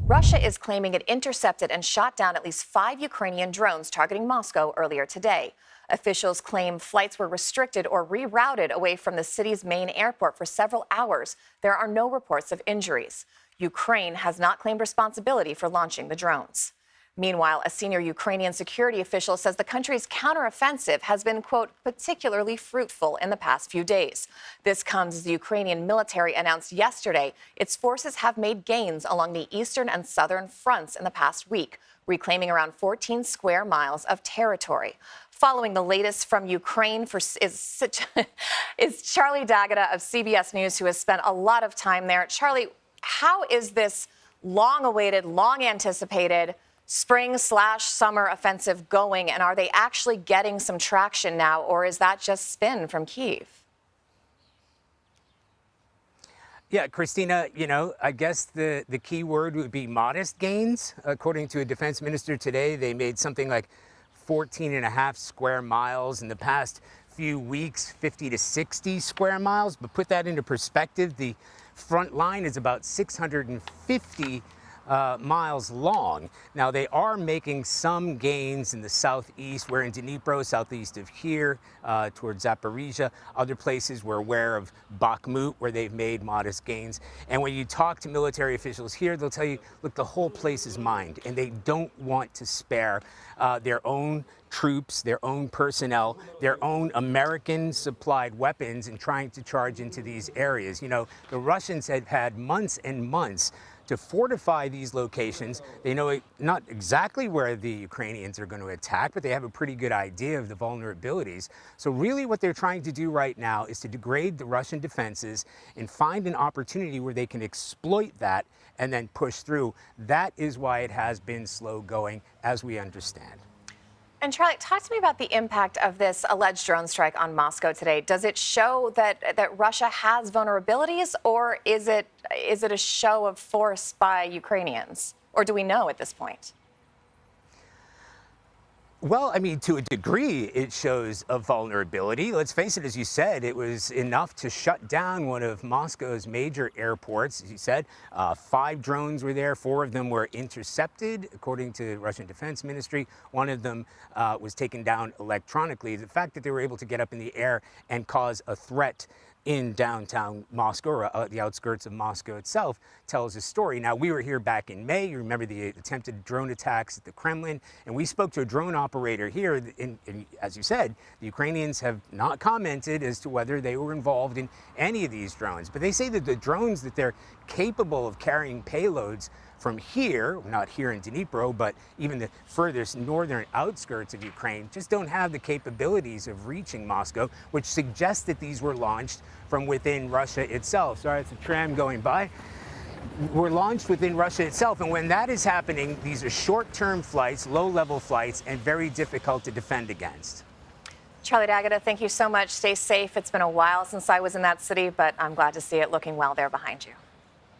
Russia is claiming it intercepted and shot down at least 5 Ukrainian drones targeting Moscow earlier today. Officials claim flights were restricted or rerouted away from the city's main airport for several hours. There are no reports of injuries. Ukraine has not claimed responsibility for launching the drones. Meanwhile, a senior Ukrainian security official says the country's counteroffensive has been, quote, particularly fruitful in the past few days. This comes as the Ukrainian military announced yesterday its forces have made gains along the eastern and southern fronts in the past week, reclaiming around 14 square miles of territory. Following the latest from Ukraine is Charlie D'Agata of CBS News, who has spent a lot of time there. Charlie, how is this long-awaited, long-anticipated spring/summer offensive going, and are they actually getting some traction now, or is that just spin from Kyiv? Yeah, Christina, I guess the key word would be modest gains. According to a defense minister today, they made something like 14 and a half square miles in the past few weeks, 50 to 60 square miles. But put that into perspective, the front line is about 650 miles long. Now, they are making some gains in the southeast. We're in Dnipro, southeast of here, towards Zaporizhia. Other places we're aware of Bakhmut, where they've made modest gains. And when you talk to military officials here, they'll tell you, look, the whole place is mined, and they don't want to spare their own troops, their own personnel, their own American-supplied weapons in trying to charge into these areas. The Russians have had months and months to fortify these locations. They know not exactly where the Ukrainians are going to attack, but they have a pretty good idea of the vulnerabilities. So really what they're trying to do right now is to degrade the Russian defenses and find an opportunity where they can exploit that and then push through. That is why it has been slow going, as we understand. And Charlie, talk to me about the impact of this alleged drone strike on Moscow today. Does it show that Russia has vulnerabilities, or is it a show of force by Ukrainians? Or do we know at this point? Well, I mean, to a degree, it shows a vulnerability. Let's face it, as you said, it was enough to shut down one of Moscow's major airports. As you said, 5 drones were there. 4 of them were intercepted, according to the Russian Defense Ministry. One of them was taken down electronically. The fact that they were able to get up in the air and cause a threat in downtown Moscow, or the outskirts of Moscow itself, tells a story. Now, we were here back in May. You remember the attempted drone attacks at the Kremlin, and we spoke to a drone operator here. And as you said, the Ukrainians have not commented as to whether they were involved in any of these drones. But they say that the drones that they're capable of carrying payloads from here, not here in Dnipro, but even the furthest northern outskirts of Ukraine, just don't have the capabilities of reaching Moscow, which suggests that these were launched from within Russia itself. Sorry, it's a tram going by. Were launched within Russia itself. And when that is happening, these are short-term flights, low-level flights, and very difficult to defend against. Charlie D'Agata, thank you so much. Stay safe. It's been a while since I was in that city, but I'm glad to see it looking well there behind you.